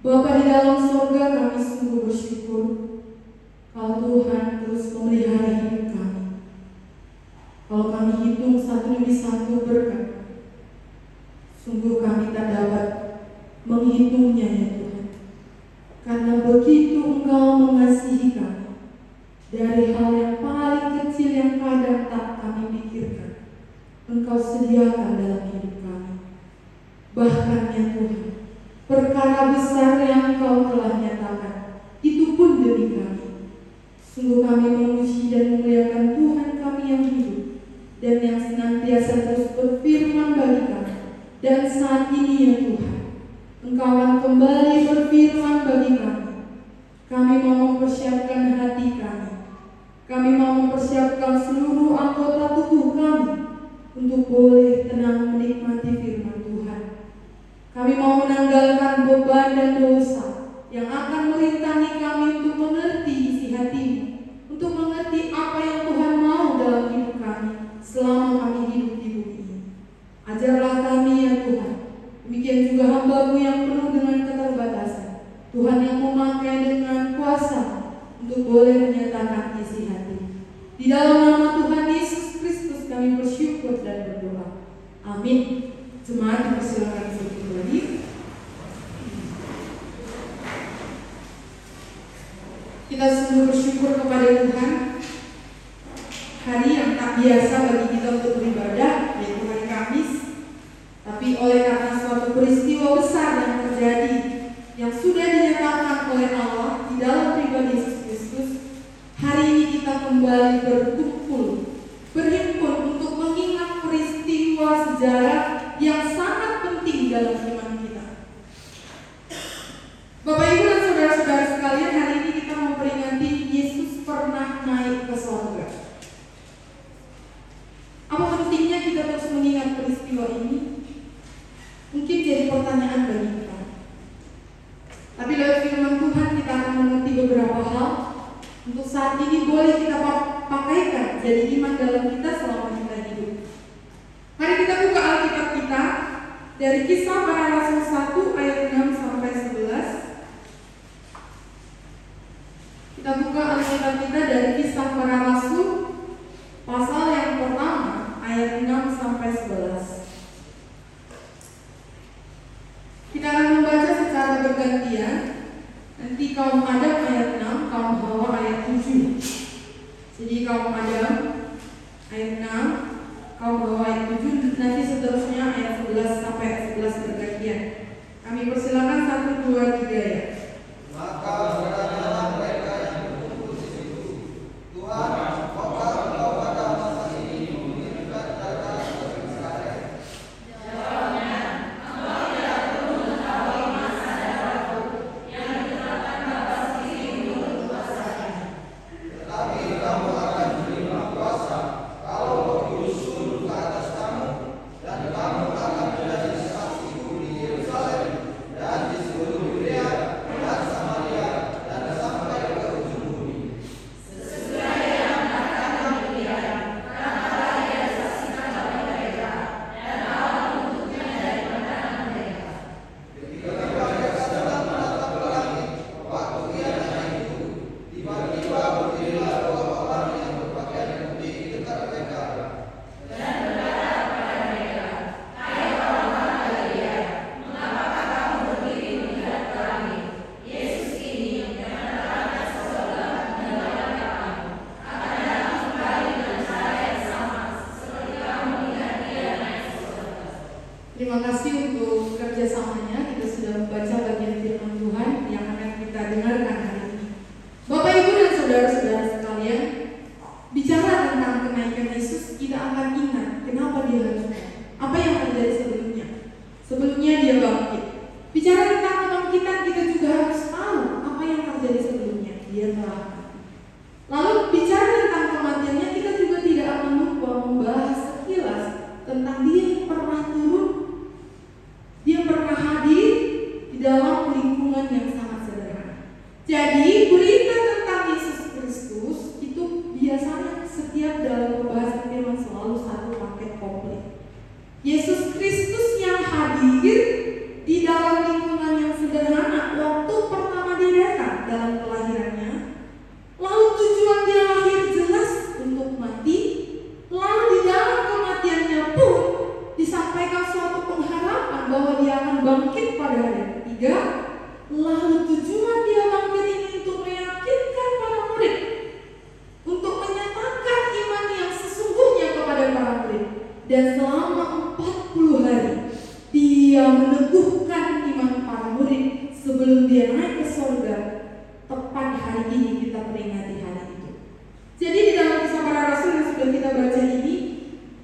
Bapa di dalam surga, kami sungguh bersyukur kalau Tuhan terus memelihara hidup kami. Kalau kami hitung satu demi satu berkat, sungguh kami tak dapat menghitungnya ya Tuhan. Karena begitu Engkau mengasihi kami, dari hal yang paling kecil yang kadang tak kami pikirkan, Engkau sediakan dalam hidup kami. Bahkan ya Tuhan, perkara besar yang Engkau telah nyatakan, itu pun demi kami. Sungguh kami memuji dan memuliakan Tuhan kami yang hidup dan yang senantiasa terus berfirman bagi kami. Dan saat ini ya Tuhan, Engkau akan kembali berfirman bagi kami. Kami mau mempersiapkan hati kami. Kami mau mempersiapkan seluruh anggota tubuh kami untuk boleh tenang menikmati firman Tuhan. Kami mau menanggalkan beban dan dosa yang akan merintangi kami untuk mengerti isi hati-Mu, untuk mengerti apa yang Tuhan mau dalam hidup kami selama kami hidup di bumi ini. Ajarlah kami ya Tuhan. Demikian juga hamba-Mu yang penuh dengan keterbatasan, Tuhan yang memakai dengan kuasa untuk boleh menyatakan isi hati. Di dalam nama Tuhan Yesus Kristus kami bersyukur dan berdoa. Amin. Jemaat dipersilakan duduk lagi. Kita sungguh bersyukur kepada Tuhan. Hari yang tak biasa bagi kita untuk beribadah, yaitu hari Kamis. Tapi oleh karena suatu peristiwa besar yang terjadi, yang sudah dinyatakan oleh Allah di dalam pribadi Yesus Kristus, hari ini kita kembali berkumpul, berhimpun untuk mengingat peristiwa sejarah yang sangat penting dalam iman kita. Bapak Ibu dan saudara-saudara sekalian, hari ini kita memperingati Yesus pernah naik ke surga. Apa pentingnya kita terus mengingat peristiwa ini? Mungkin jadi pertanyaan bagi kita. Tapi lewat firman Tuhan kita akan mengerti beberapa hal. Untuk saat ini boleh kita pakaikan jadi iman dalam kita selama kita hidup. Mari kita buka Alkitab kita dari Kisah Para Rasul 1 ayat 6 sampai 11. Kita buka Alkitab kita dari Kisah Para Rasul pasal yang pertama ayat 6 sampai 11. Kita akan membaca secara bergantian. Nanti kaum Adam ayat 6, kaum Hawa ayat 7. Jadi kaum Adam ayat 6, kaum Hawa ayat 7, nanti seterusnya ayat 11 sampai 11 bergantian. Kami persilakan 1, 2, 3 ya. Maka berkatalah mereka yang berkumpul di situ, Tuhan, apakah Engkau pada masa ini mengirimkan data ke Israel? Jawabnya, Engkau tidak perlu mengetahui masa dan waktu yang ditetapkan Bapa sendiri menurut kuasa-Nya. Tetapi kamu akan menerima kuasa kalau Roh Kudus turun ke atas kamu, dan kamu akan menjadi saksiku di Yerusalem dan di seluruh Yudea dan Samaria dan sampai ke ujung bumi. Sesudah Ia mengatakan demikian, karena Ia saksikan bagi mereka dan Allah mengutuknya dari pandangan mereka. Ketika mereka sedang menatap ke langit, waktu Ia naik itu, tiba-tiba berdirilah 2 orang yang berpakaian putih di dekat mereka. Dan berkata kepada mereka, Hai orang-orang Galilea, mengapakah kamu berdiri menghadap ke langit? Yesus ini yang mendatangkan seseorang meninggalkan kamu, akan datang kembali dengan cara yang sama, seperti kamu melihat Dia naik ke surga. Terima kasih untuk kerjasamanya. Kita sudah membaca bagian firman Tuhan yang akan kita dengarkan hari ini. Bapak Ibu dan saudara-saudara sekalian, bicara tentang kenaikan Yesus, kita akan ingat kenapa Dia harus naik. Apa yang terjadi sebelumnya? Sebelumnya Dia bangkit. Bicara tentang kebangkitan, kita juga harus tahu apa yang terjadi sebelumnya. Dia telah mati. Lalu bicara tentang kematiannya, kita juga tidak akan lupa membahas sekilas tentang Dia yang pernah turun. Dia pernah hadir di dalam lingkungan yang sangat sederhana. Jadi berita tentang Yesus Kristus itu biasanya setiap dalam pembahasan firman selalu satu paket komplit. Yesus Kristus yang hadir di dalam lingkungan yang sederhana, waktu bangkit pada hari ketiga. Lalu tujuan dia bangkit ini untuk meyakinkan para murid, untuk menyatakan iman yang sesungguhnya kepada para murid. Dan selama 40 hari dia meneguhkan iman para murid sebelum dia naik ke surga. Tepat hari ini kita peringati hari itu. Jadi di dalam Kisah Para Rasul yang sudah kita baca ini,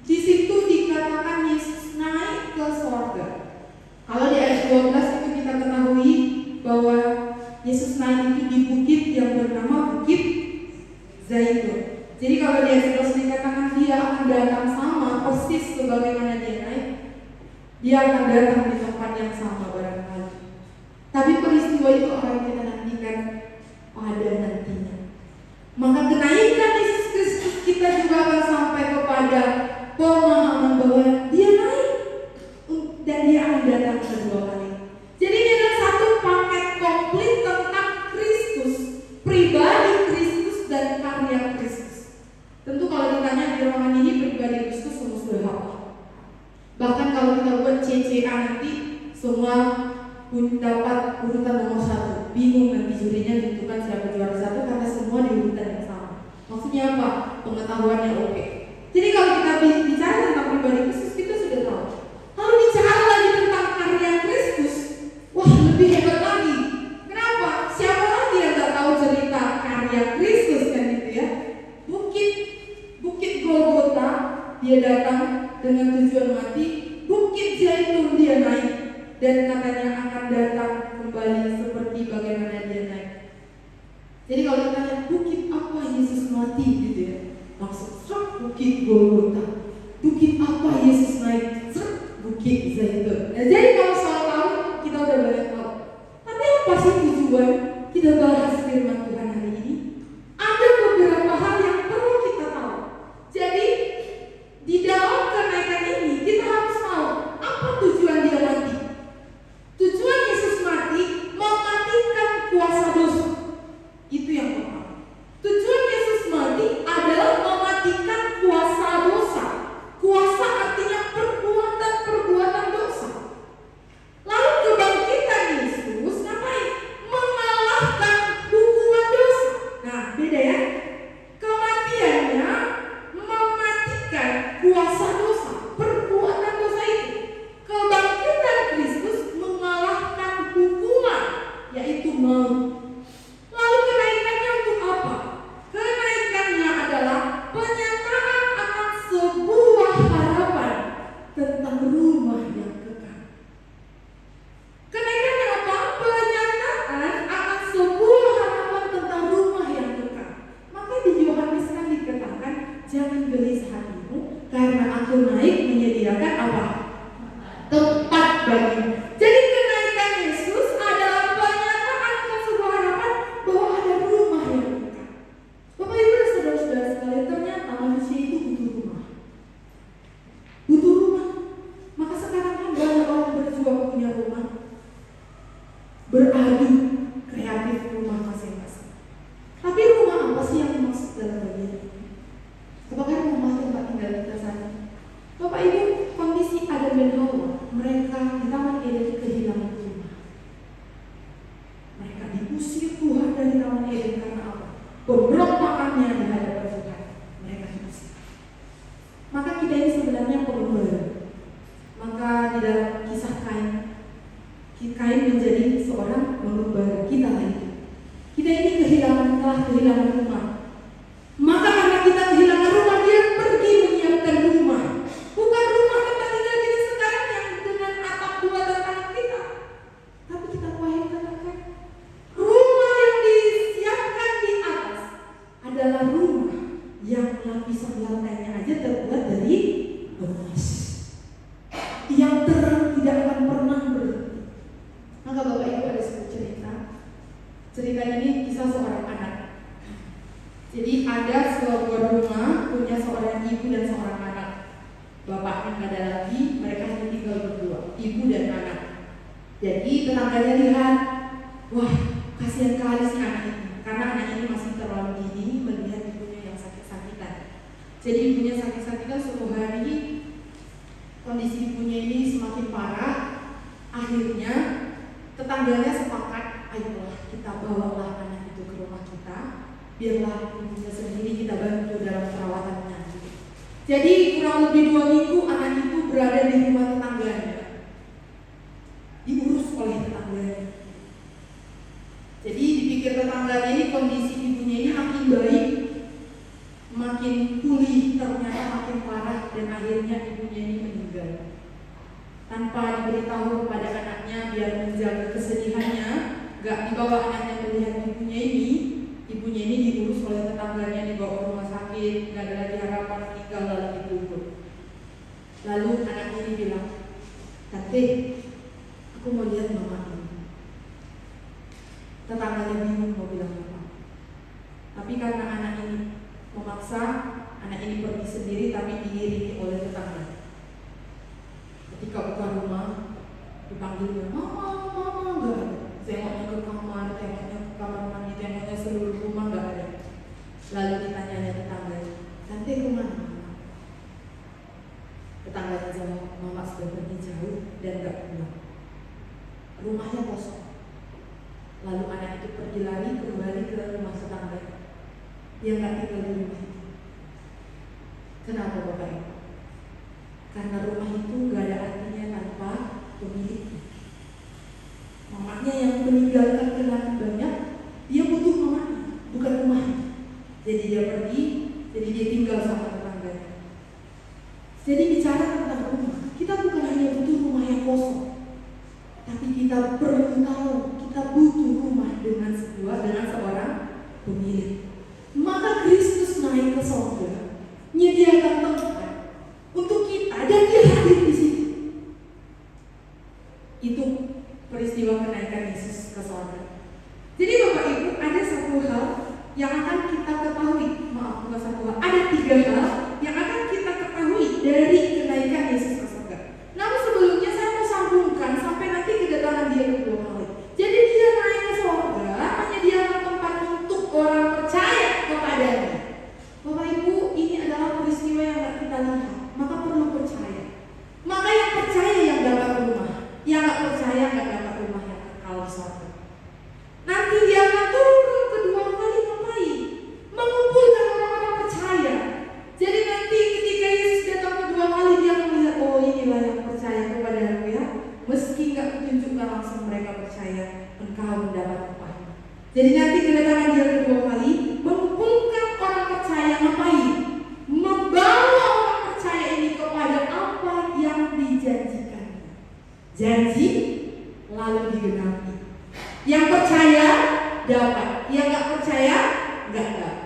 di situ dikatakan Yesus naik ke surga. Kalau di ayat 12 itu kita ketahui bahwa Yesus naik itu di bukit yang bernama Bukit Zaitun. Jadi kalau di ayat 11 dikatakan dia akan datang sama persis sebagaimana dia naik, dia akan datang di tempat yang sama barangkali. Tapi peristiwa itu akan kita nantikan pada nantinya. Maka kenaikan Yesus Kristus kita juga akan sampai kepada pemahaman bahwa dia naik dan dia akan datang kedua kali. Jadi ini adalah satu paket komplit tentang Kristus, pribadi Kristus dan karya Kristus. Tentu kalau ditanya di ruangan ini pribadi Kristus semua sudah hafal. Bahkan kalau kita buat CCA nanti semua pun dapat urutan nomor 1. Bingung nanti jurinya ditentukan siapa juara 1 karena semua di urutan yang sama. Maksudnya apa? Pengetahuannya oke. Jadi kalau kita bicara tentang pribadi Kristus kita sudah tahu. Lalu bicara lagi tentang karya Kristus, wah lebih hebat lagi. Kenapa? Siapa lagi yang nggak tahu cerita karya Kristus kan gitu ya? Bukit Golgota dia datang dengan tujuan mati, Bukit Zaitun dia naik dan katanya akan datang kembali seperti bagaimana dia naik. Jadi kalau kita lihat bukit apa Yesus mati gitu ya, langsung struk Bukit Golgota. Bukit apa Yesus naik, struk Bukit Zaitun. Nah, jadi kalau soal tahu kita udah banyak tahu. Tapi apa sih tujuan kita bahas firman Tuhan hari ini? Ada beberapa hal yang perlu kita tahu. Jadi di dalam kenaikan ini kita harus tahu apa tujuan dia mati. Tujuan Yesus mati mematikan kuasa dosa. Itu yang pertama. Tujuan Yesus mati adalah mematikan kuasa dosa. Kuasa artinya perbuatan dosa. Lalu kebangkitan Yesus ngapain? Mengalahkan hukuman dosa. Nah, beda ya. Kematiannya mematikan kuasa dosa, perbuatan dosa itu. Kebangkitan Kristus mengalahkan hukuman, yaitu maut. Lalu kenaikannya untuk apa? Kenaikannya adalah penyataan akan sebuah harapan tentang rumah yang kekal. Kenaikannya apa? Penyataan akan sebuah harapan tentang rumah yang kekal. Maka di Yohanes kan dikatakan, jangan gelisah hatimu, karena aku naik menyediakan apa? Tempat bagimu. Jadi kenaikan Yesus adalah penyataan akan sebuah harapan bahwa ada rumah yang kekal. Bapak Ibu dan saudara-saudara sekalian, ternyata manusia itu butuh rumah. Butuh rumah. Maka sekarang kan banyak orang berjuang punya rumah, beradu kreatif rumah masing-masing. Tapi rumah apa sih yang dimaksud dalam bagian ini? Apakah rumah tempat tinggal kita sana? Bapak Ibu, kondisi Adam dan Hawa, mereka di Taman Eden kehilangan rumah. Mereka diusir Tuhan dari Taman Eden karena apa? Pemberontakannya di hadapan Tuhan. Mereka diusir. Maka kita ini sebenarnya pengembara. Maka di dalam kisah Kain menjadi seorang pengembara. Kita lagi. Kita ini telah kehilangan rumah. Maka karena kita kehilangan rumah, dia pergi menyiapkan rumah. Bukan rumah tempat tinggal kita sekarang yang dengan atap dua tangan kita. Tapi kita wahai katakan, rumah yang disiapkan di atas adalah rumah yang lapisan lantainya aja terbuat dari emas. Yang terang tidak akan pernah berhenti. Maka Bapak Ibu ada sebuah cerita. Cerita ini kisah seorang anak. Jadi ada sebuah rumah punya seorang ibu dan seorang anak. Bapaknya nggak ada lagi, mereka hanya tinggal berdua, ibu dan anak. Jadi tetangganya lihat, wah kasihan kali si anak ini, karena anak ini masih terlalu dini melihat ibunya yang sakit-sakitan. Jadi ibunya sakit-sakitan, suatu hari kondisi ibunya ini semakin parah. Akhirnya tetangganya sepakat, ayolah kita bawalah anak itu ke rumah kita, biarlah ibunya sendiri kita bantu dalam perawatannya. Jadi kurang lebih 2 minggu anak itu berada di rumah tetangganya, diurus oleh tetangganya. Jadi dipikir tetangganya ini kondisi ibunya ini makin baik, makin pulih, ternyata makin parah, dan akhirnya ibunya ini meninggal. Tanpa diberitahu kepada anaknya biar menjaga kesedihannya, gak dibawa anaknya melihat ibunya ini diurus oleh tetangganya, dibawa ke rumah sakit, gak ada lagi harapan, meninggal lalu dikubur. Lalu anak ini bilang, "Tante, aku mau lihat mama ini." Tetangganya bingung mau bilang apa, tapi karena anak ini memaksa, anak ini pergi sendiri tapi diiringi oleh tetangga. Ketika buka rumah, dipanggilnya, "Mama, mama," nggak ada. Tengoknya ke kamar, tengoknya ke kamar mandi, tengoknya seluruh rumah, nggak ada. Lalu ditanya tetangga, "Tante, kemana mama?" Tetangganya jawab, "Mama sudah pergi jauh dan nggak pulang. Rumahnya kosong." Lalu anak itu pergi lari kembali ke rumah tetangga. Dia nggak tinggal di rumah itu. Kenapa Bapak Ibu? Karena rumah itu gak ada artinya tanpa pemiliknya. Mamanya yang meninggalkan kenangan banyak, dia butuh mamanya, bukan rumahnya. Jadi dia pergi, jadi dia tinggal sama tetangganya. Jadi bicara tentang rumah, kita bukan hanya butuh rumah yang kosong, tapi kita perlu tahu kita butuh rumah dengan seorang pemilik. Maka Kristus naik ke surga, menyediakan tempat untuk kita, dan dia hadir di situ. Itu peristiwa kenaikan Yesus ke surga. Jadi Bapak Ibu, ada satu hal yang akan kita ketahui, bukan satu hal, ada 3 hal yang akan kita ketahui dari kenaikan Yesus ke surga. Namun sebelumnya saya mau sambungkan sampai nanti kedatangan dia kedua kali. Jadi dia naik ke surga, menyediakan tempat untuk orang percaya kepadanya. Bapak Ibu, ini adalah peristiwa yang tidak kita lihat, maka perlu percaya. Maka yang percaya yang dapat rumah, yang nggak percaya nggak dapat rumah yang kekal di surga. Nanti dia akan turun kedua kali ngapain? Mengumpulkan orang-orang percaya. Jadi nanti ketika Yesus datang kedua kali, dia melihat, oh inilah yang percaya kepada aku ya. Meski nggak ditunjukkan langsung mereka percaya, engkau mendapat upah. Jadi nanti kedatangan dia kedua kali, mengumpulkan orang percaya ngapain? Membawa orang percaya ini kepada apa yang dijanjikan. Janji lalu digenapi. Yang percaya dapat, yang nggak percaya nggak dapat.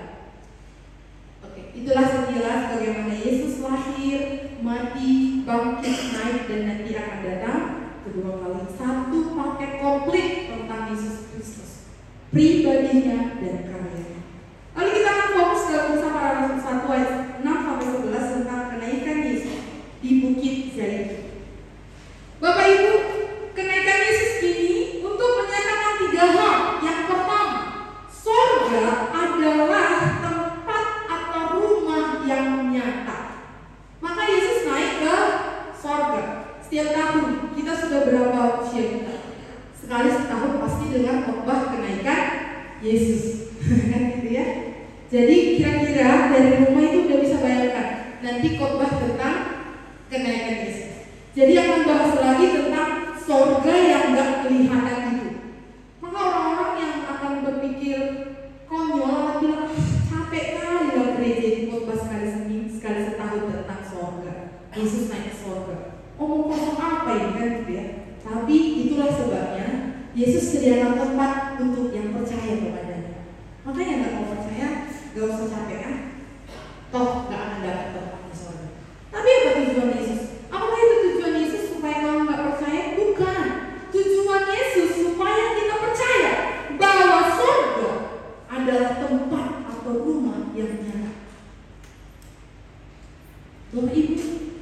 Oke, itulah sekilas bagaimana Yesus lahir, mati, bangkit, naik, dan nanti akan datang kedua kali. Satu paket komplit tentang Yesus Kristus, pribadinya dan karyanya. Lalu kita akan fokus dalam kisah para rasul 1 ayat 6-11 tentang kenaikan Yesus di Bukit Zaitun. Bapak Ibu, kenaikan Yesus ini untuk menyatakan 3 hal. Yang pertama, surga adalah tempat atau rumah yang nyata. Maka Yesus naik ke surga. Setiap tahun kita sudah berapa usia kita? Sekali setahun pasti dengan khotbah kenaikan Yesus. Kan gitu ya. Jadi kira-kira dari rumah itu udah bisa bayangkan nanti khotbah tentang kenaikan Yesus. Jadi akan bahas lagi tentang surga yang gak kelihatan itu. Maka orang-orang yang akan berpikir konyol akan bilang, capek kali lah gereja itu khotbah sekali setahun tentang surga. Yesus naik ke surga. Omong kosong apa ini kan gitu ya. Tapi itulah sebabnya Yesus sediakan tempat untuk yang percaya kepadanya. Makanya gak mau percaya, gak usah capek kan? Toh gak akan dapat tempat di surga. Tapi apa tujuan Yesus? Apakah itu tujuan Yesus supaya kamu gak percaya? Bukan. Tujuan Yesus supaya kita percaya bahwa surga adalah tempat atau rumah yang nyata. Bapak Ibu,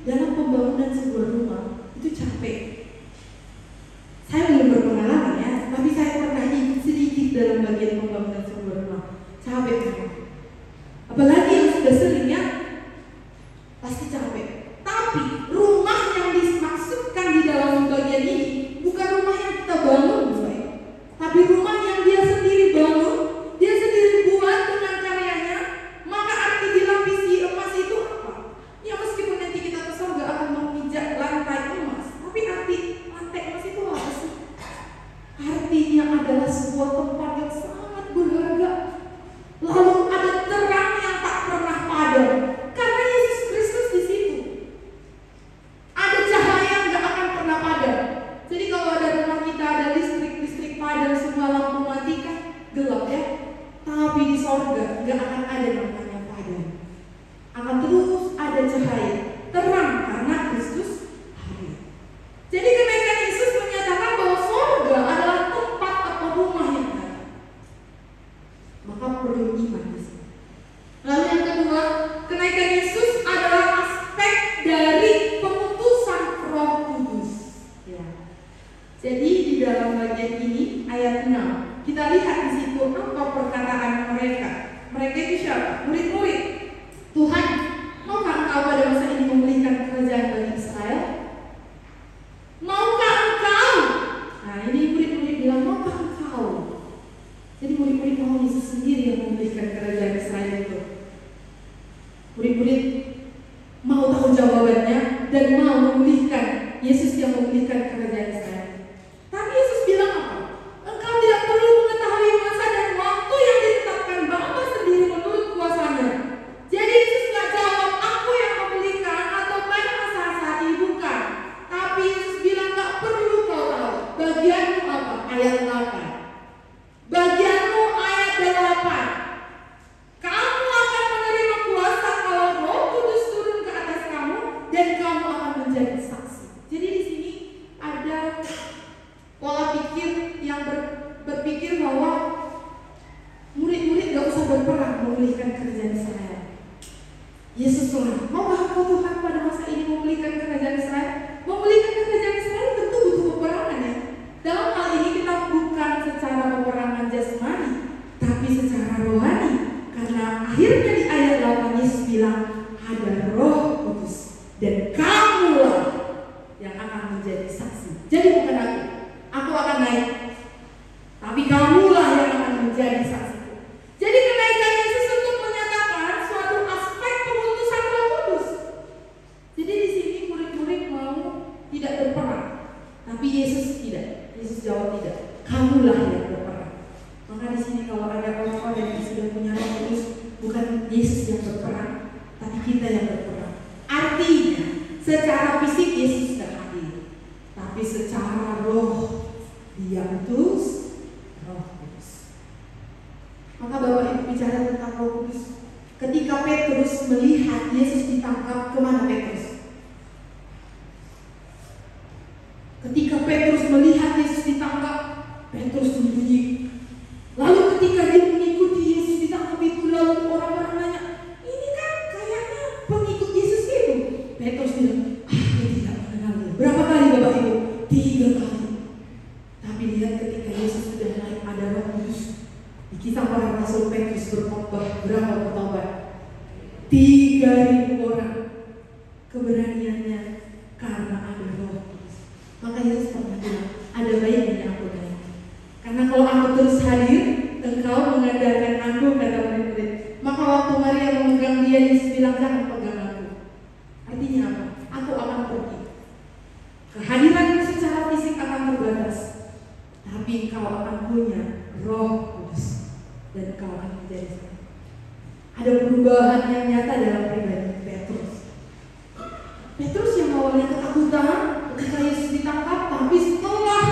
dalam pembangunan sebuah rumah itu capek. Saya belum berpengalaman ya, tapi saya pernah ikut sedikit dalam bagian pembangunan sebuah rumah. Capek memang. Apalagi yang sudah sering ya, pasti capek. Tapi rumah yang dimaksudkan di dalam bagian ini bukan sebuah tempat yang sangat berharga. Lalu ada terang yang tak pernah padam, karena Yesus Kristus di situ. Ada cahaya yang gak akan pernah padam. Jadi kalau ada rumah kita ada listrik padam, semua lampu mati kan gelap ya. Tapi di sorga gak akan ada namanya padam. Akan terus ada cahaya, terang karena Kristus hadir. Jadi kenaikan Yesus menyatakan bahwa sorga adalah tempat atau rumah yang baru. Maka perlu iman di sini. Lalu yang kedua, kenaikan Yesus adalah aspek dari pengutusan Roh Kudus. Ya. Jadi di dalam bagian ini ayat 6 kita lihat di situ apa perkataan mereka. Mereka itu siapa? Murid-murid. Tuhan, maukah Engkau pada masa ini memulihkan kerajaan bagi Israel? Maukah Engkau? Nah ini murid-murid bilang, maukah Engkau? Jadi murid-murid mau Yesus sendiri yang memulihkan kerajaan Israel itu. Murid-murid mau tahu jawabannya dan mau memulihkan Yesus yang memulihkan kerajaan Israel. Tapi Yesus bilang apa? Engkau tidak perlu mengetahui masa dan waktu yang ditetapkan Bapa sendiri menurut kuasanya. Jadi Yesus gak jawab aku yang memulihkan atau pada masa saat ini bukan. Tapi Yesus bilang gak perlu kau tahu. Bagianmu apa? Ayat 8. Bagianmu ayat 8. Kamu akan menerima kuasa kalau Roh Kudus turun ke atas kamu dan kamu akan menjadi saksi. Jadi di sini ada pola pikir yang berpikir bahwa murid-murid gak usah berperang memulihkan kerajaan Israel. Yesus bilang, maukah kau Tuhan pada masa ini memulihkan kerajaan Israel? Memulihkan kerajaan Israel tentu butuh peperangan ya. Dalam hal ini kita bukan secara peperangan jasmani, tapi secara rohani. Karena akhirnya di ayat 8 Yesus bilang, ada Roh Kudus dan kamulah yang akan menjadi saksi. Jadi bukan aku akan naik, tapi kamulah yang akan menjadi saksi. Jadi kenaikan Yesus untuk menyatakan suatu aspek pengutusan Roh Kudus. Jadi di sini murid-murid mau tidak berperang, tapi Yesus tidak. Yesus jawab tidak. Kamulah yang berperang. Maka di sini kalau ada orang-orang yang sudah punya Roh Kudus, bukan Yesus yang berperang, tapi kita yang berperang. Artinya, secara fisik Yesus sudah hadir, tapi secara roh Dia utus Roh Kudus. Maka Bapak Ibu bicara tentang Roh Kudus. Ketika Petrus melihat Yesus ditangkap, kemana Petrus? Ketika Petrus melihat Yesus ditangkap, Petrus sembunyi. Lalu ketika dia mengikuti Yesus ditangkap itu, lalu orang-orang nanya, ini kan kayaknya pengikut Yesus itu. Petrus bilang, dia tidak mengenal dia. Berapa kali Bapak Ibu? 3 kali. Tapi lihat ketika Yesus sudah naik ada Roh Kudus. Di Kisah Para Rasul Petrus berkhotbah, berapa bertobat? 3.000 orang. Keberaniannya karena ada Roh Kudus. Maka Yesus pernah bilang, ada baiknya aku naik. Karena kalau aku terus hadir, engkau mengandalkan aku, kata murid-murid. Maka waktu Maria memegang dia, Yesus bilang, jangan pegang aku. Artinya apa? Aku akan pergi. Kehadiranmu secara fisik akan terbatas, tapi engkau akan punya Roh Kudus dan engkau akan menjadi saksi. Ada perubahan yang nyata dalam pribadi Petrus. Petrus yang awalnya ketakutan ketika Yesus ditangkap, tapi setelah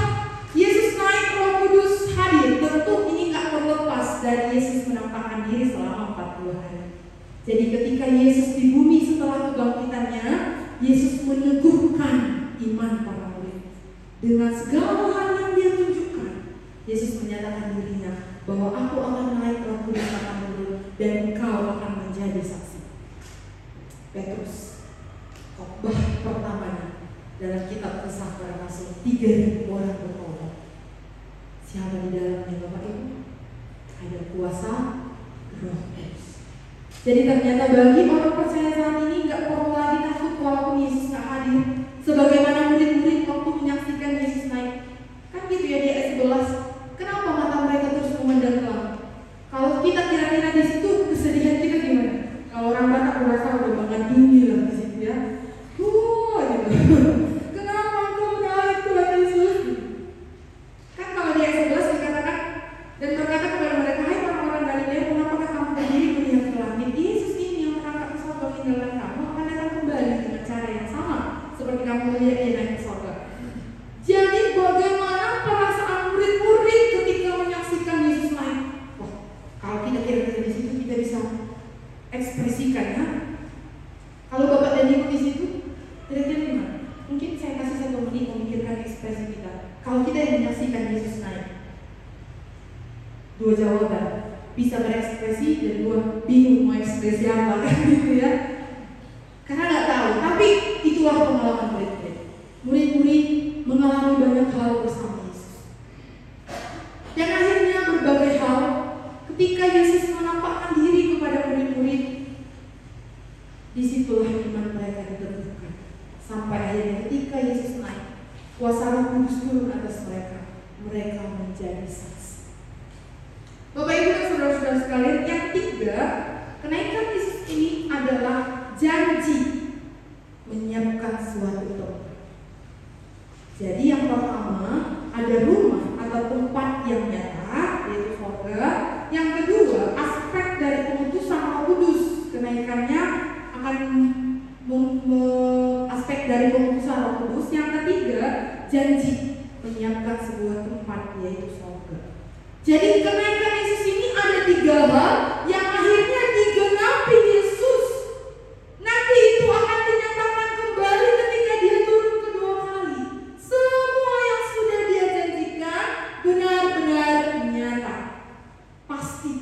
Yesus naik Roh Kudus hadir, tentu ini gak terlepas dari Yesus menampakkan diri selama 40 hari. Jadi ketika Yesus di bumi setelah kebangkitannya, Yesus meneguhkan iman para murid. Dengan segala hal yang dia tunjukkan, Yesus menyatakan dirinya bahwa aku akan naik Roh Kudus akan turun dan engkau akan menjadi saksi. Petrus, khotbah pertamanya dalam kitab Kisah Para Rasul, 3.000 orang bertobat. Siapa di dalamnya Bapak Ibu? Ada kuasa Roh Kudus. Jadi ternyata bagi orang percaya saat ini gak perlu lagi takut walaupun Yesus gak hadir. Sebagaimana murid-murid waktu menyaksikan Yesus naik. Kan gitu ya di ayat 11. Kenapa mata mereka terus memandang ke langit? Kalau kita kira-kira di situ kesedihan kita gimana? Kalau orang Batak merasa udah banget dunia lah di situ ya. Gitu. Kenapa engkau naik Tuhan Yesus? Kan kalau di ayat 11 dikatakan dua jawaban, bisa berekspresi dan dua bingung mau ekspresi apa kan gitu ya. Karena nggak tahu, tapi itulah pengalaman murid-murid. Murid-murid mengalami banyak hal bersama Yesus. Dan akhirnya berbagai hal ketika Yesus menampakkan diri kepada murid-murid, disitulah iman mereka ditentukan. Sampai akhirnya ketika Yesus naik, kuasa Roh Kudus turun atas mereka, mereka menjadi saksi. Bapak Ibu dan saudara-saudara sekalian, yang ketiga, kenaikan Yesus ini adalah janji menyiapkan suatu tempat. Jadi yang pertama ada rumah atau tempat yang nyata, yaitu surga. Yang kedua, aspek dari pengutusan Roh Kudus, kenaikannya akan aspek dari pengutusan Roh Kudus. Yang ketiga, janji menyiapkan sebuah tempat, yaitu surga. Jadi kenaikan Yesus ini ada tiga hal yang akhirnya digenapi Yesus. Nanti itu akan dinyatakan kembali ketika dia turun kedua kali. Semua yang sudah dia janjikan benar-benar nyata. Pasti.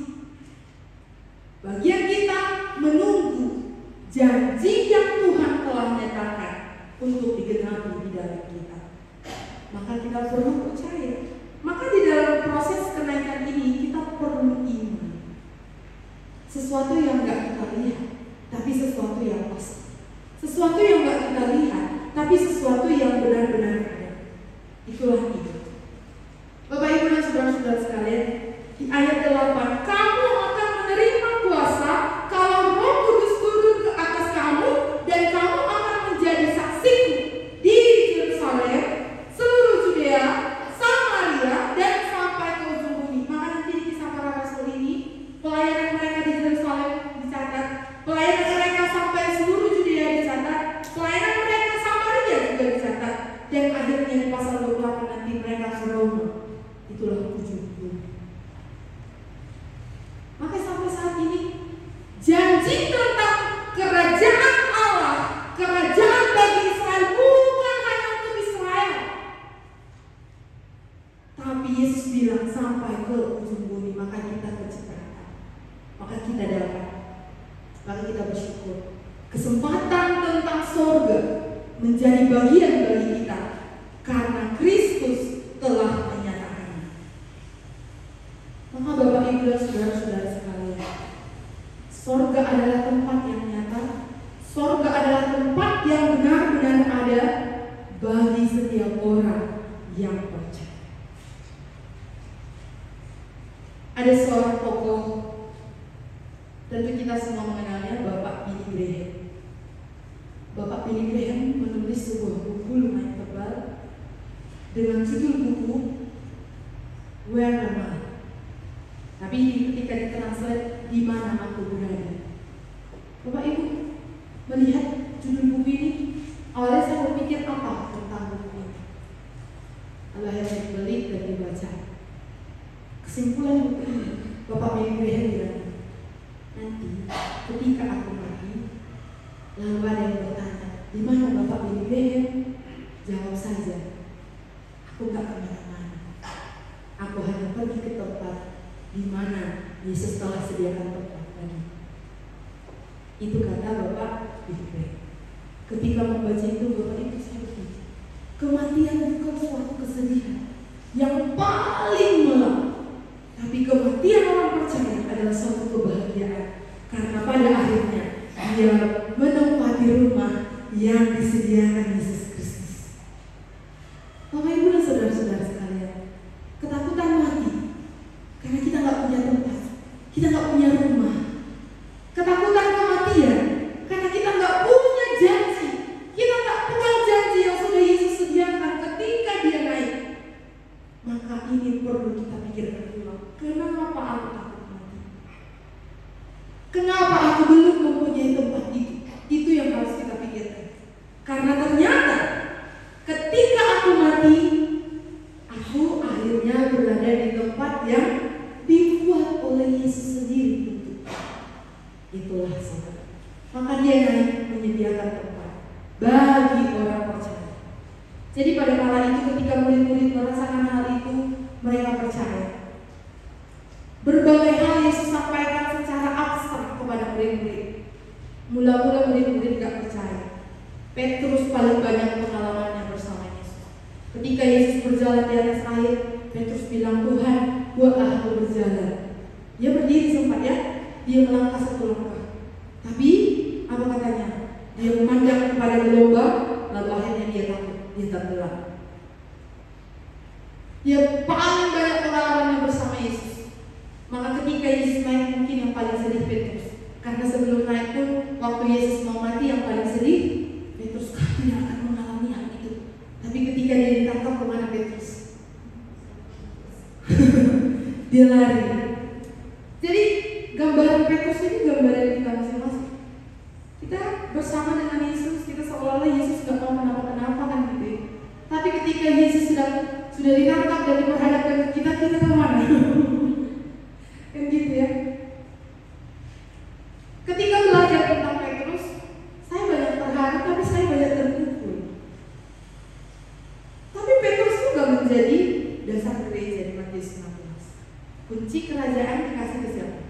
Bagian kita menunggu janji yang Tuhan telah nyatakan untuk digenapi di dalam kita. Maka kita perlu percaya. Maka di dalam proses kenaikan ini kita perlu iman. Sesuatu yang gak kita lihat, tapi sesuatu yang pasti. Sesuatu yang gak kita lihat, tapi sesuatu yang benar-benar ada. Itulah iman. Bapak Ibu dan saudara-saudara sekalian, di ayat 8, kamu akan menerima kuasa kalau Roh Kudus turun ke atas kamu, dan kamu akan menjadi saksiku di Yerusalem, seluruh Judea, Samaria, dan sampai ke ujung bumi. Maka nanti di kisah para rasul ini, pelayanan mereka di Yerusalem dicatat, pelayanan mereka sampai seluruh Judea dicatat, pelayanan mereka Samaria juga dicatat, dan akhirnya di pasal 28 nanti mereka ke Roma. Itulah ujung bumi. Maka sampai saat ini janji tentang kerajaan Allah, kerajaan bagi Israel bukan hanya untuk Israel, tapi Yesus bilang sampai ke ujung bumi. Maka kita kecipratan, maka kita dapat, maka kita bersyukur. Kesempatan tentang surga menjadi bagian bagi kita karena Kristus telah menyatakannya. Maka Bapak Ibu dan saudara-saudara sekalian, surga adalah tempat yang nyata. Surga adalah tempat yang benar-benar ada bagi setiap orang yang percaya. Ada seorang tokoh, tentu kita semua mengenalnya, Bapak Billy Graham. Bapak Billy Graham menulis sebuah buku lumayan tebal dengan judul buku Where Am I? Tapi ketika ditranslate, di mana aku berada. Bapak Ibu melihat judul buku ini, awalnya saya berpikir apa tentang buku ini. Lalu akhirnya dibeli dan dibaca. Kesimpulan buku ini, Bapak Billy Graham bilang, nanti ketika aku mati, lalu ada yang bertanya, di mana Bapak Billy Graham? Jawab saja, aku gak kemana-mana. Aku hanya pergi ke tempat di mana Yesus telah sediakan tempat bagi. Itu kata Bapak Billy Graham. Ketika membaca itu, Bapak Ibu, saya berpikir, kematian bukan suatu kesedihan yang paling malam, tapi kematian orang percaya adalah suatu kebahagiaan, karena pada akhirnya dia menempati rumah yang disediakan Yesus Kristus. Bapak Ibu dan saudara-saudara sekalian, ketakutan mati karena kita nggak punya tempat, kita nggak punya rumah. Ketakutan kematian karena kita nggak punya janji, kita nggak pegang janji yang sudah Yesus sediakan ketika dia naik. Maka ini perlu kita pikirkan ulang. Kenapa aku takut mati? Kenapa aku belum mempunyai tempat itu? Itu yang harus kita pikirkan. Karena ternyata ketika aku mati, aku akhirnya berada di tempat yang dibuat oleh Yesus sendiri untuk. Itulah saudara. Maka dia naik menyediakan tempat bagi orang percaya. Jadi pada kala itu ketika murid-murid merasakan hal itu, mereka percaya air, Petrus bilang, Tuhan, buatlah aku berjalan. Dia berdiri sempat ya, dia melangkah satu langkah. Tapi apa katanya? Dia memandang kepada gelombang, lalu akhirnya dia takut, dia tenggelam. Dia paling banyak pengalaman bersama Yesus. Maka ketika Yesus naik, mungkin yang paling sedih Petrus. Karena sebelum naik pun, waktu Yesus mau mati, yang paling sedih Petrus, kau tidak akan mengalami hal itu. Tapi ketika dia ditangkap, kemana Petrus? Dia lari. Jadi gambaran Petrus ini gambaran kita masing-masing. Kita bersama dengan Yesus, kita seolah-olah Yesus gak mau kenapa-kenapa kan gitu ya. Tapi ketika Yesus sudah ditangkap dan diperhadapkan ke kita kemana? Kan gitu ya. Ketika belajar tentang Petrus, saya banyak terharu, tapi saya banyak terpukul. Tapi Petrus itu gak menjadi dasar gereja di Matius 16. Kunci kerajaan dikasih ke siapa?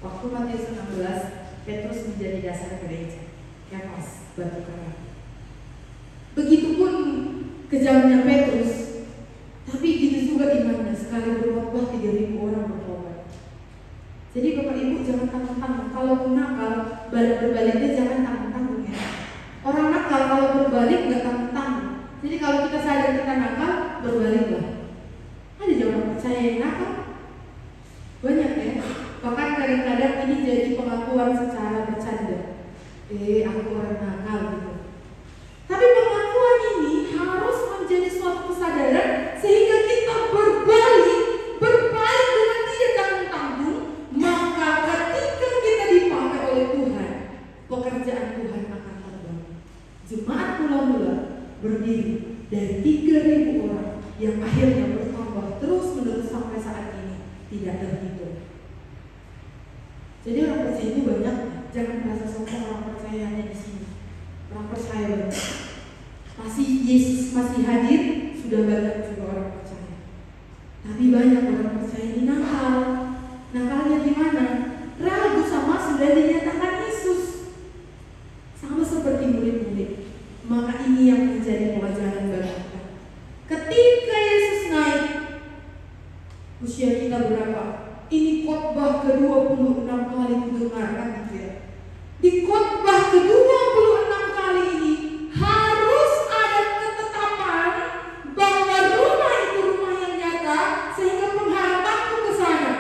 Waktu Matius 16, Petrus menjadi dasar gereja. Kefas, batu karang. Begitupun kejamnya Petrus, tapi gitu juga imannya. Sekali berkhotbah 3.000 orang bertobat. Jadi Bapak Ibu jangan tanggung-tanggung. Kalau nakal, berbaliknya jangan tanggung-tanggung ya. Orang nakal kalau berbalik nggak tanggung-tanggung. Jadi kalau kita sadar kita nakal, berbaliklah. Ada orang percaya yang nakal? Banyak ya. Bahkan kadang-kadang ini jadi pengakuan secara bercanda. Aku orang nakal gitu. Tapi pengakuan ini harus menjadi suatu kesadaran sehingga kita berpaling dengan tidak tanggung-tanggung. Maka ketika kita dipakai oleh Tuhan, pekerjaan Tuhan akan terbang. Jemaat mula-mula berdiri dari 3.000 orang yang akhirnya bertambah terus-menerus sampai saat ini tidak terhitung. Jadi orang percaya ini banyak. Jangan merasa sombong orang percaya hanya di sini. Orang percaya banyak. Masih Yesus masih hadir, sudah banyak juga orang percaya. Tapi banyak orang percaya ini nakal. Nakalnya di mana? Ragu sama sudah dinyatakan Yesus. Sama seperti murid-murid. Maka ini yang menjadi pelajaran bagi kita. Ketika Yesus naik, usia kita berapa? Ini khotbah ke-26 kali didengarkan gitu ya. Di khotbah ke-26 kali ini harus ada ketetapan bahwa rumah itu rumah yang nyata sehingga pengharapanku ke sana.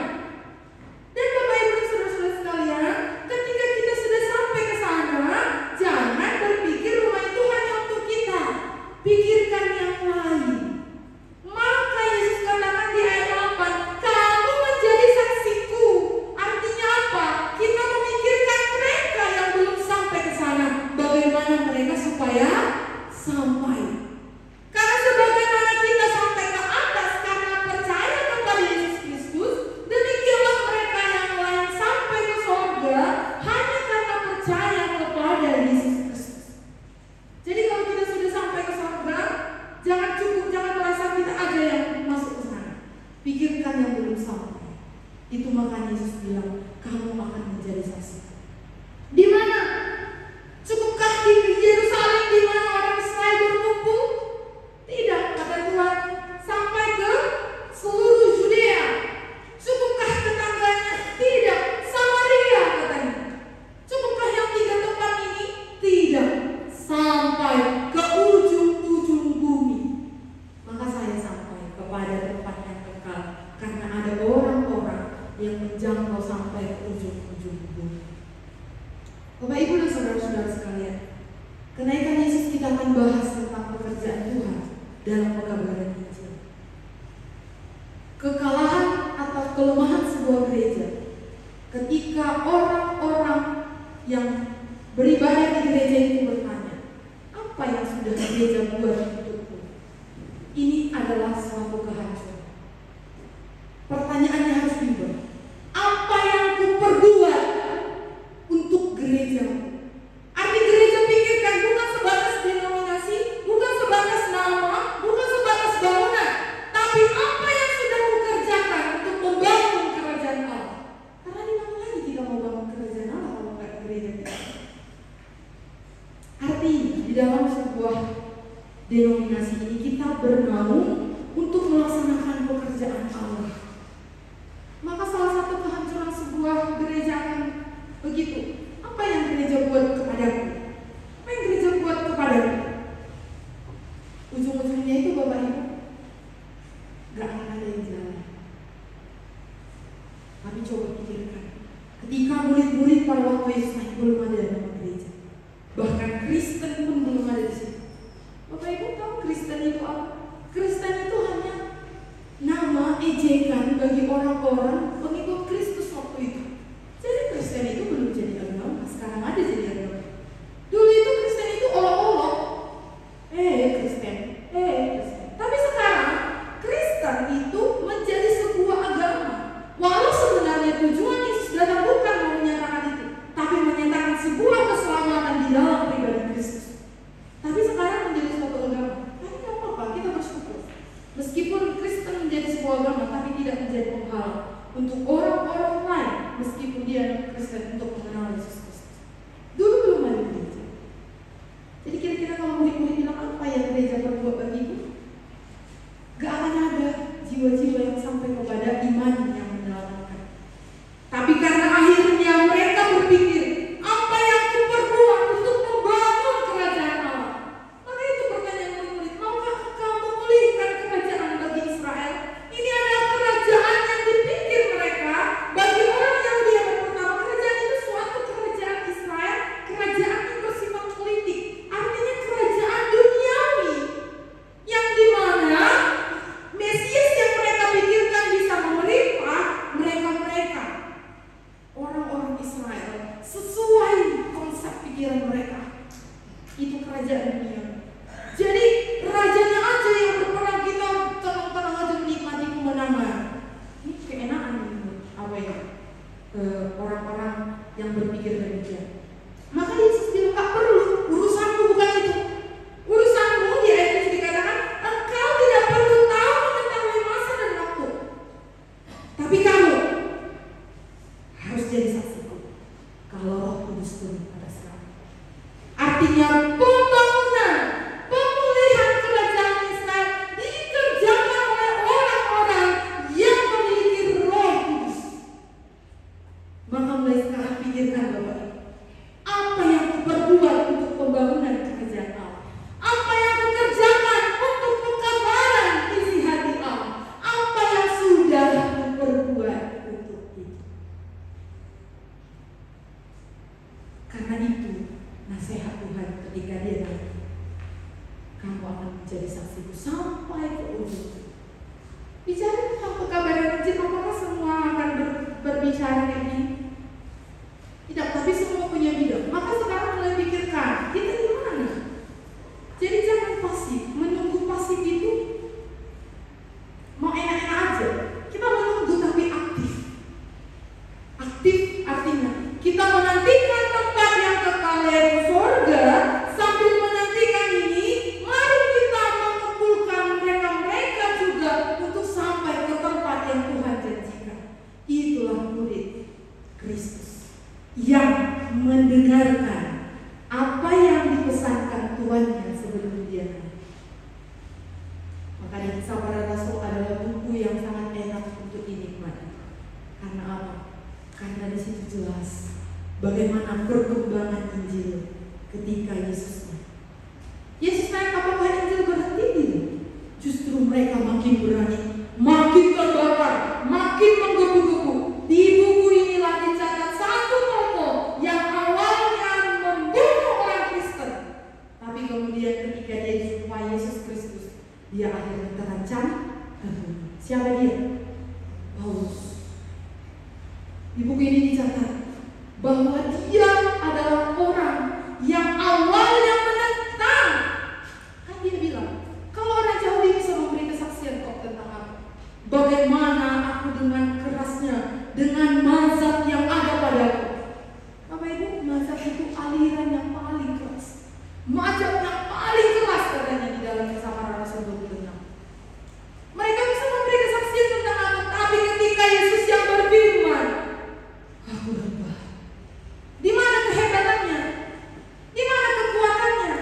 Dan Bapak Ibu saudara-saudara sekalian, ketika kita sudah sampai ke sana, jangan berpikir rumah itu hanya untuk kita. Pikirkan yang lain. Maka Yesus katakan di ayat 8, kamu menjadi saksiku. Artinya apa? Kita memikirkan mereka yang belum sampai ke sana. Bagaimana mereka supaya sampai? Karena sebagaimana kita sampai ke atas karena percaya kepada Yesus Kristus, demikianlah mereka yang lain sampai ke surga hanya karena percaya kepada Yesus Kristus. Jadi kalau kita sudah sampai ke surga, jangan merasa kita aja yang masuk ke sana. Pikirkan yang belum sampai. Itu makanya Yesus bilang, kamu akan menjadi saksi. Di mana? Cukupkah di Yerusalem di mana orang Israel berkumpul? Tidak, kata Tuhan. Sampai ke seluruh Judea. Cukupkah tetangganya? Tidak. Samaria katanya. Cukupkah yang 3 tempat ini? Tidak. Sampai ke ujung-ujung bumi. Maka saya sampai kepada tempat yang kekal. Karena ada orang-orang yang menjangkau sampai ke ujung-ujung bumi. Bapak Ibu dan saudara-saudara sekalian, kenaikan Yesus kita akan bahas tentang pekerjaan Tuhan dalam pekabaran Injil. Kekalahan atau kelemahan sebuah gereja ketika orang-orang yang beribadah di gereja itu bertanya, apa yang sudah gereja buat untukku? Ini adalah suatu kehancuran. Pertanyaannya harus diubah. Apa yang kuperbuat untuk gereja? Arti gereja pikirkan bukan sebatas denominasi, bukan sebatas nama, bukan sebatas bangunan, tapi apa yang sudah kukerjakan untuk membangun kerajaan Allah. Karena di mana lagi kita mau bangun kerajaan Allah kalau bukan gereja kita? Artinya di dalam sebuah denominasi ini kita bernama mengejekan bagi orang-orang pengikut Kristus waktu itu. Jadi Kristen itu belum jadi agama, sekarang aja jadi agama. Dulu itu Kristen itu olok-olok, Kristen. Tapi sekarang Kristen itu menjadi sebuah agama. Walau sebenarnya tujuan Yesus datang bukan mau menyatakan itu, tapi menyatakan sebuah keselamatan di dalam pribadi Kristus. Tapi sekarang menjadi suatu agama. Tapi tidak apa-apa, kita bersyukur. Meskipun Kristen menjadi sebuah agama, tapi tidak menjadi penghalang untuk orang-orang lain, meskipun dia Kristen, untuk mengenal Yesus Kristus. Dulu belum ada gereja. Jadi kira-kira kalau murid-murid bilang apa yang gereja berbuat bagiku, gak akan ada jiwa-jiwa yang sampai kepada iman yang menyelamatkan. Tapi karena akhirnya mereka berpikir, apa yang kuperbuat untuk membangun kerajaan Allah? Maka itu pertanyaan murid-murid, maukah engkau memulihkan kerajaan bagi Israel? Ini adalah kerajaan yang dipikir mereka bagi orang Yahudi yang pertama. Kerajaan itu suatu kerajaan Israel, kerajaan yang bersifat politik, artinya kerajaan duniawi, yang dimana Mesias yang mereka pikirkan bisa memerintah mereka orang-orang Israel sesuai konsep pikiran mereka. Itu kerajaan dunia. Jadi rajanya aja yang berperang, kita tenang-tenang aja menikmati kemenangan. Ini keenaan apa ya? Orang-orang yang berpikir demikian. Maka Yesus bilang, gak perlu, urusanmu bukan itu. Urusanmu, di ayat itu dikatakan, engkau tidak perlu tahu mengetahui masa dan waktu. Tapi kamu harus jadi saksiku kalau Roh Kudus turun atas kamu. Artinya pembangunan, pemulihan kerajaan Israel dikerjakan oleh orang-orang yang memiliki Roh Kudus. Maka mulai sekarang pikirkan Bapak, apa yang kuperbuat untuk pembangunan kerajaan Allah? Apa yang kukerjakan untuk pekabaran isi hati Allah? Apa yang sudah kuperbuat untuk itu? Karena itu nasihat Tuhan ketika dia datang, kamu akan menjadi saksiku sampai ke ujung. Bicara tentang pekabaran Injil, apakah semua akan berbicara kayak gini? Tidak, tapi semua punya bidang. Maka sekarang mulai pikirkan, kita di mana? Jadi jangan pasif. Menunggu pasif itu mau enak-enak aja. Kita menunggu tapi aktif. Aktif artinya kita menantikan tempat yang kekal yaitu surga. Sambil menantikan ini, mari kita mengumpulkan mereka juga untuk sampai ke tempat yang Tuhan janjikan. Itulah murid Kristus yang mendengarkan apa yang dipesankan Tuhannya sebelum dia naik. Makanya Kisah Para Rasul adalah buku yang sangat enak untuk dinikmati. Karena apa? Karena di situ jelas bagaimana perkembangan Injil ketika Yesus naik. Yesus naik, apakah Injil berhenti? Tidak. Justru mereka makin berani, makin terbakar, makin menggebu-gebu. Di buku inilah dicatat satu tokoh yang awalnya membunuh orang Kristen, tapi kemudian ketika dia dijumpai Yesus Kristus, dia akhirnya terancam terbunuh. Siapa dia? Paulus. Di buku ini dicatat bahwa dia adalah orang yang awalnya menentang. Kan dia bilang, kalau orang Yahudi bisa memberi kesaksian kok tentang aku, bagaimana aku dengan kerasnya, dengan mazhab yang ada padaku. Bapak Ibu, mazhab itu aliran yang paling keras, mazhab yang paling keras katanya di dalam Kisah Para Rasul 26. Mereka bisa memberi kesaksian tentang aku, tapi ketika Yesus yang berfirman, aku rebah. Di mana kehebatannya? Di mana kekuatannya?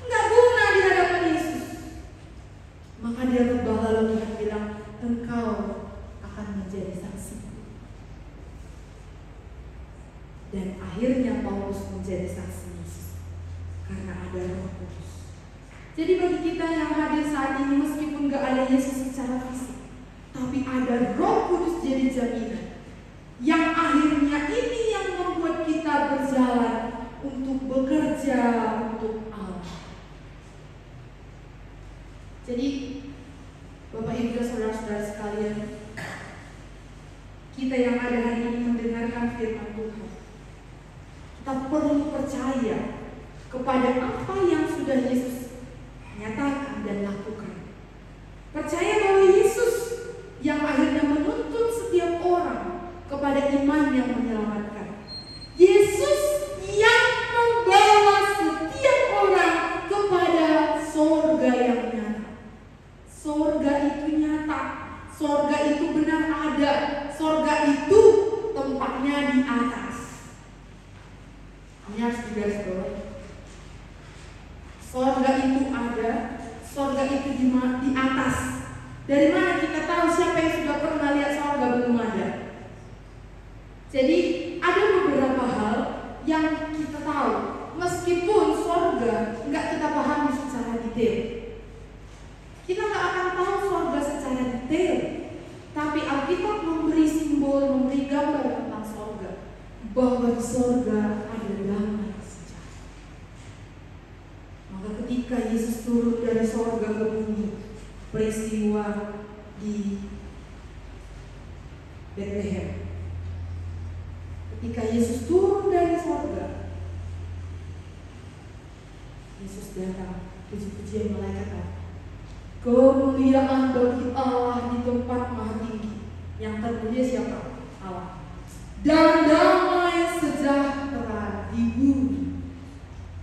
Enggak guna di hadapan Yesus. Maka dia rebah, lalu Tuhan bilang, engkau akan menjadi saksi. Dan akhirnya Paulus menjadi saksi Yesus karena ada Roh Kudus. Jadi bagi kita yang hadir saat ini, meskipun gak ada Yesus secara fisik, tapi ada Roh Kudus jadi jaminan, yang akhirnya ini yang membuat kita berjalan untuk bekerja untuk Allah. Jadi Bapak Ibu dan saudara-saudara sekalian, kita yang ada hari ini mendengarkan firman Tuhan, kita perlu percaya kepada apa yang sudah Yesus nyatakan dan lakukan. Percaya bahwa Yesus yang akhirnya menuntun setiap orang kepada iman yang menyelamatkan. Yesus yang membawa setiap orang kepada sorga yang nyata. Sorga itu nyata, sorga itu benar ada, sorga itu tempatnya di atas. Ini harus digarisbawahi. Sorga itu ada, sorga itu di atas. Dari mana kita tahu? Siapa yang sudah pernah lihat sorga belum ada? Jadi ada beberapa hal yang kita tahu, meskipun sorga nggak kita pahami secara detail. Kita nggak akan tahu sorga secara detail, tapi Alkitab memberi simbol, memberi gambar tentang sorga, bahwa di sorga ada damai sejahtera. Maka ketika Yesus turun dari sorga ke bumi, peristiwa di Bethlehem. Ketika Yesus turun dari sorga, Yesus datang, puji-pujian malaikat Allah. Kemuliaan bagi Allah di tempat maha tinggi. Yang terpuji siapa? Allah. Dan damai sejahtera di bumi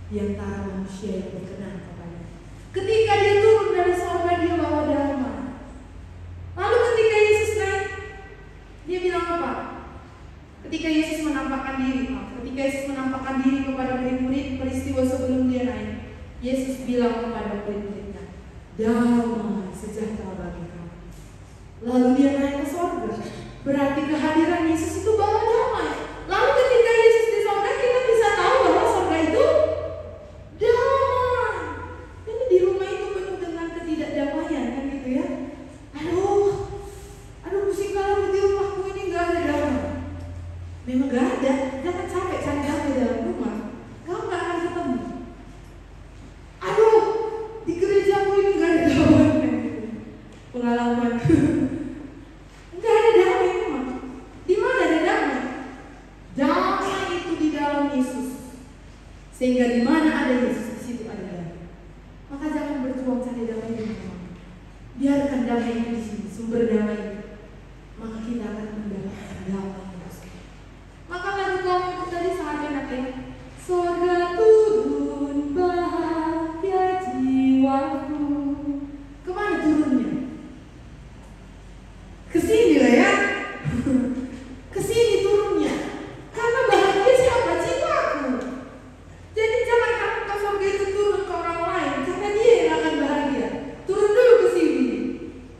di antara manusia yang berkenan kepadanya. Ketika dia turun dari sorga, dia bawa damai. Lalu ketika Yesus naik, dia bilang apa? Ketika Yesus menampakkan diri kepada murid-murid, peristiwa sebelum dia naik, Yesus bilang kepada murid-muridnya, damai sejahtera bagi kamu. Lalu dia naik ke sorga. Berarti kehadiran Yesus itu bawa damai. Lalu ketika Yesus di sorga, kita bisa tahu bahwa sorga itu damai. Jadi di rumah itu penuh dengan ketidakdamaian, kan gitu ya. Aduh pusing banget di rumahku ini, gak ada damai. Memang gak ada. Jangan capek cari damai dalam rumah, kamu gak akan ketemu. Aduh, di gerejaku ini gak ada damai. Pengalaman. Gak ada damai memang. Di mana ada damai? Damai itu di dalam Yesus. Sehingga di mana ada Yesus, di situ ada damai. Maka jangan berjuang cari damai di rumah. Biarkan damai itu di sini, sumber damai itu. Maka kita akan mendapatkan damai. Maka lagu kamu tadi sangat enak ya. Sorga turun bahagia jiwaku. Kemana turunnya? Kesini lah ya. Kesini turunnya. Karena bahagia siapa? Jiwaku. Jadi jangan harapkan sorga itu turun ke orang lain, karena dia yang akan bahagia. Turun dulu ke sini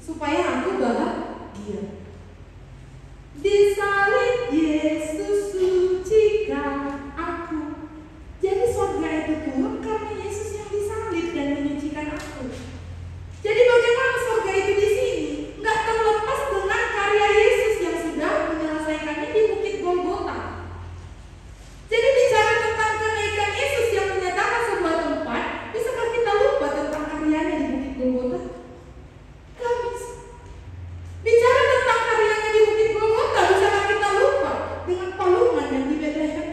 supaya aku bahagia. Disalib Yesus sucikan aku. Jadi sorga itu turun karena Yesus yang disalib dan menyucikan aku. Jadi bagaimana sorga itu di sini? Nggak terlepas dengan karya Yesus yang sudah menyelesaikannya di Bukit Golgota. Jadi bicara tentang kenaikan Yesus yang menyatakan sebuah tempat, bisakah kita lupa tentang karyanya di Bukit Golgota? Gak bisa. Bicara tentang karyanya di Bukit Golgota, bisakah kita lupa dengan palungan yang di Bethlehem?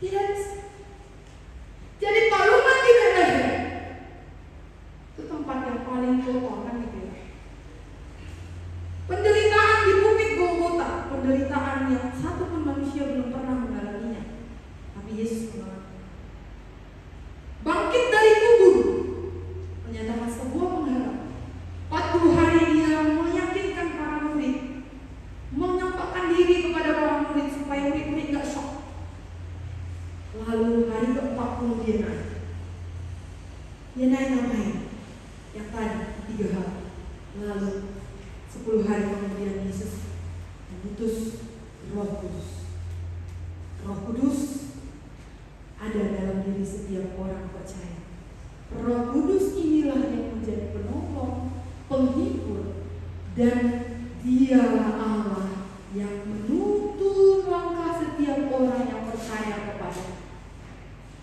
Tidak bisa. Jadi palungan di Bethlehem itu tempat yang paling kotor, kan gitu ya. Penderitaan di Bukit Golgota, penderitaan yang satu pun manusia belum pernah mengalaminya, tapi Yesus mengalami. Bangkit dari kubur, menyatakan sebuah pengharapan. 40 hari dia meyakinkan para murid, menyampaikan diri kepada para murid supaya murid-murid gak shock. Lalu hari ke-40 dia naik. Dia naik ngapain? Yang tadi 3 hari. Lalu 10 hari kemudian Yesus mengutus Roh Kudus. Roh Kudus ada dalam diri setiap orang percaya. Roh Kudus inilah yang menjadi penolong, penghibur, dan Dialah Allah yang menuntun langkah setiap orang yang percaya kepada.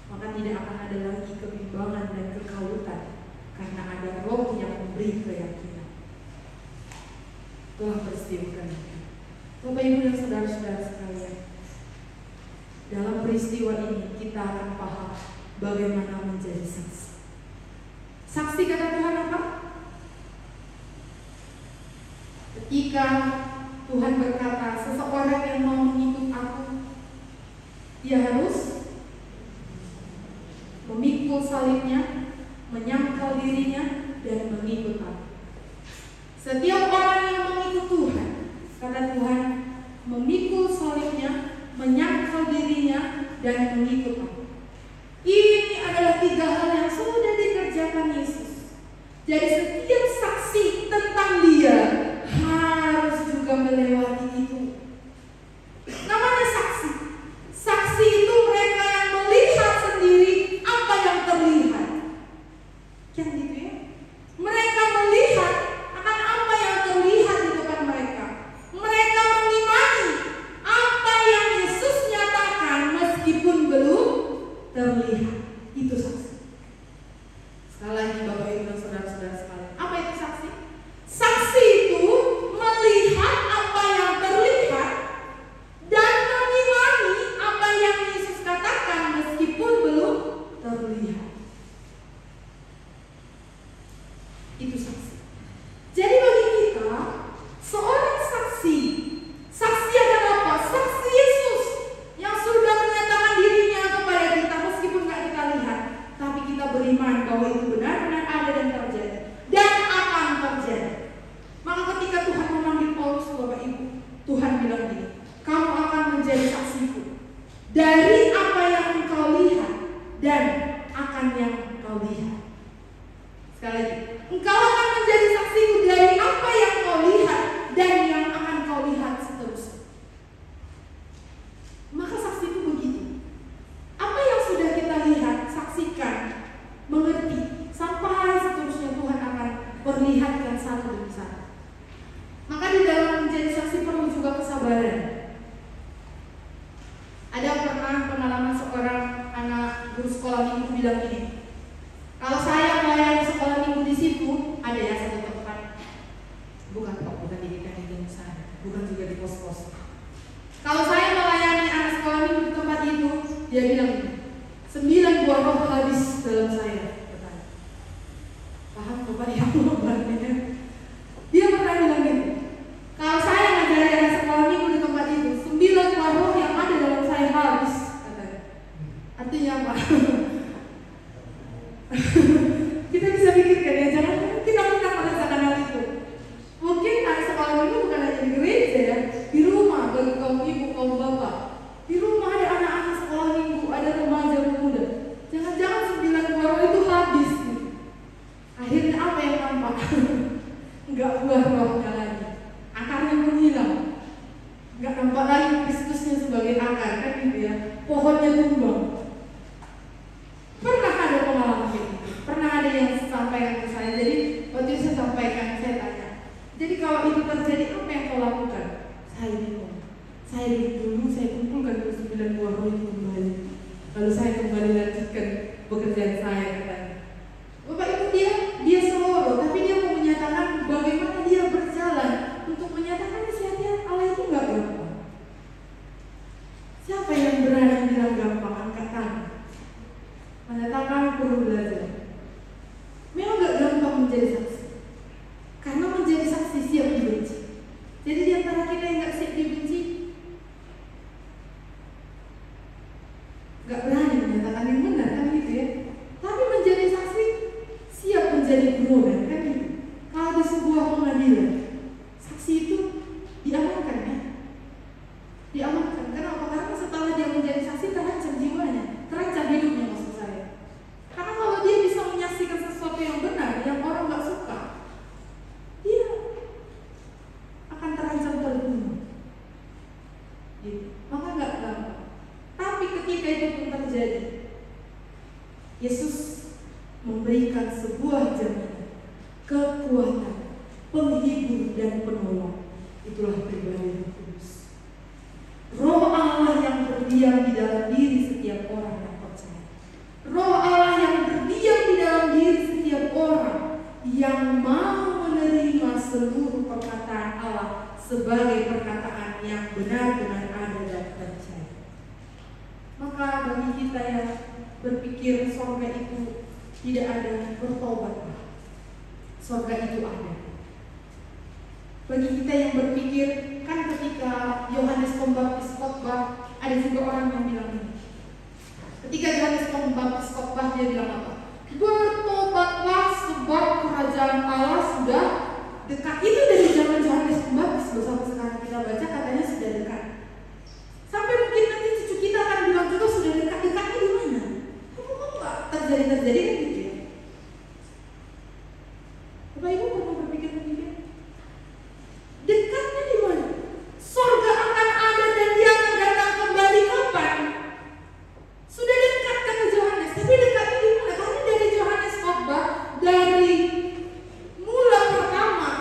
Maka tidak akan ada lagi kebimbangan dan kekautan, karena ada Roh yang memberi keyakinan. Telah peristiwakan. Bapak Ibu dan saudara-saudara sekalian, dalam peristiwa ini kita akan paham bagaimana menjadi saksi. Saksi kata Tuhan apa? Ketika Tuhan berkata, seseorang yang mau mengikut aku, dia harus memikul salibnya, menyangkal dirinya, dan mengikut aku. Setiap orang yang mengikut Tuhan, kata Tuhan, memikul salibnya, menyangkal dirinya, dan mengikut aku. Ini adalah 3 hal yang sudah dikerjakan Yesus. Jadi setiap saksi tentang dia harus juga melewati itu. Namanya saksi. Saksi itu mereka yang melihat sendiri apa yang terlihat. Kan gitu ya? Mereka melihat akan apa yang terlihat di depan mereka. Mereka mengimani apa yang Yesus nyatakan meskipun belum terlihat. Itu saksi. Sekali lagi Bapak Ibu dan saudara-saudara sekalian, apa itu saksi? Saksi itu melihat apa yang terlihat dan mengimani apa yang Yesus katakan meskipun belum terlihat. Itu saksi. Jadi bagi kita, seorang saksi, saksi adalah apa? Saksi Yesus yang sudah menyatakan dirinya kepada kita meskipun nggak kita lihat, tapi kita beriman bahwa itu benar-benar ada dan terjadi dan akan terjadi. Maka ketika Tuhan memanggil Paulus, Bapak Ibu, Tuhan bilang gini, kamu akan menjadi saksiku dari apa yang engkau lihat dan akan yang engkau lihat. Sekali lagi, engkau akan menjadi saksiku dari apa yang kau lihat dan yang akan kau lihat seterusnya. Maka saksi itu begitu. Apa yang sudah kita lihat, saksikan, mengerti, sampai seterusnya Tuhan akan perlihatkan satu demi satu. Maka di dalam menjadi saksi perlu juga kesabaran. Ada pernah pengalaman seorang anak guru sekolah minggu bilang gini, kalau saya melayani sekolah minggu di situ, ada ya satu tempat, bukan di DKI sana, bukan juga di pos-pos. Kalau saya melayani anak sekolah minggu di tempat itu, dia bilang 9 buah roh habis dalam saya. Paham Bapak yang membantunya? Dia pernah bilang gitu. Kalau saya ngajari anak sekolah minggu di tempat itu, 9 buah roh yang ada dalam saya habis, katanya. Artinya apa? Kita bisa pikirkan ya, jangan kita pernah merasakan hal itu. Mungkin anak sekolah minggu bukan hanya di gereja ya, di rumah bagi kaum ibu, kaum bapak. Di rumah ada anak-anak sekolah minggu, ada remaja pemuda. Jangan-jangan 9 buah roh itu habis. Akhirnya apa yang nampak? Enggak buah rohnya lagi, akarnya pun hilang. Enggak nampak lagi Kristusnya sebagai akar, kan gitu ya. Pohonnya tumbang. Pernah ada pengalaman gitu? Pernah ada yang sampaikan ke saya. Jadi waktu itu saya sampaikan, saya tanya, jadi kalau itu terjadi apa yang kau lakukan? Saya bingung. Saya dulu saya kumpulkan 9 buah roh itu kembali. Lalu saya kembali lanjutkan pekerjaan saya, katanya. Bapak Ibu, dia seloro, tapi dia mau menyatakan bagaimana dia berjalan untuk menyatakan kesehatan Allah itu nggak gampang. Siapa yang berani bilang gampang? Angkat tangan. Menyatakan perlu belajar. Memang nggak gampang menjadi saksi, karena menjadi saksi siap dibenci. Jadi di antara kita yang nggak siap dibenci, nggak berani menyatakan yang benar, kan gitu ya. Tapi menjadi saksi siap menjadi buronan, kan gitu. Kalau di sebuah pengadilan, saksi itu diamankan ya, diamankan. Kenapa? Karena setelah dia menjadi saksi terancam jiwanya, terancam hidupnya maksud saya. Karena kalau dia bisa menyaksikan sesuatu yang benar, yang orang nggak suka, dia akan terancam terbunuh. Gitu. Maka nggak gampang. Tapi ketika itu pun terjadi, Yesus memberikan sebuah jaminan, kekuatan, penghibur dan penolong. Itulah pribadi Roh Kudus. Roh Allah yang berdiam di dalam diri setiap orang yang percaya. Roh Allah yang berdiam di dalam diri setiap orang yang mau menerima seluruh perkataan Allah sebagai perkataan yang benar-benar ada dan percaya. Maka bagi kita yang berpikir surga itu tidak ada, bertobatlah. Surga itu ada. Bagi kita yang berpikir, kan ketika Yohanes Pembaptis khotbah, ada juga orang yang bilang ini. Ketika Yohanes Pembaptis khotbah, dia bilang apa? Bertobatlah sebab kerajaan Allah sudah dekat. Itu dari zaman Yohanes Pembaptis, sampai sekarang kita baca katanya sudah dekat. Sampai mungkin nanti cucu kita akan bilang juga sudah dekat. Dekatnya di mana? Kok nggak terjadi kan gitu ya? Bapak Ibu pernah berpikir begitu? Dekatnya di mana? Surga akan ada dan dia akan datang kembali kapan? Sudah dekat kata Yohanes, tapi dekatnya di mana? Karena dari Yohanes khotbah, dari mula pertama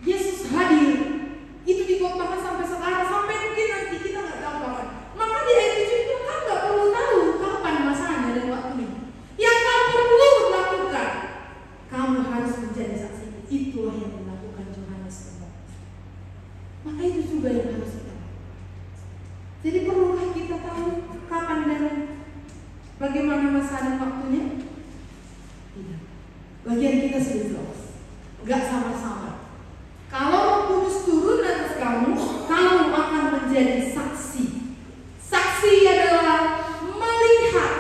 Yesus hadir, itu dikhotbahkan sampai sekarang, sampai mungkin nanti kita nggak tahu kapan. Maka di ayat 7 itu kan nggak perlu tahu kapan masanya dan waktunya. Yang kamu perlu lakukan, kamu harus menjadi saksi. Itulah yang dilakukan Yohanes Pembaptis. Maka itu juga yang harus kita lakukan. Jadi perlukah kita tahu kapan dan bagaimana masa dan waktunya? Tidak. Bagian kita sudah jelas. Gak sama-sama. Kalau Roh Kudus turun atas kamu, kamu akan menjadi saksi. Saksi adalah melihat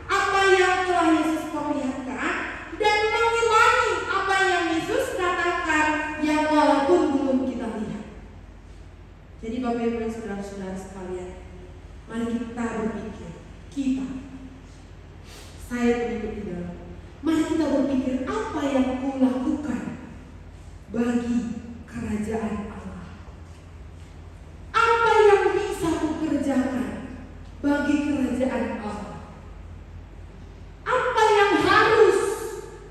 apa yang telah Yesus perlihatkan dan mengimani apa yang Yesus katakan yang walaupun belum kita lihat. Jadi Bapak Ibu dan saudara-saudara sekalian, mari kita berpikir, saya pengikut di dalam, mari kita berpikir apa yang kulakukan bagi kerajaan Allah. Apa yang bisa kukerjakan bagi kerajaan Allah? Apa yang harus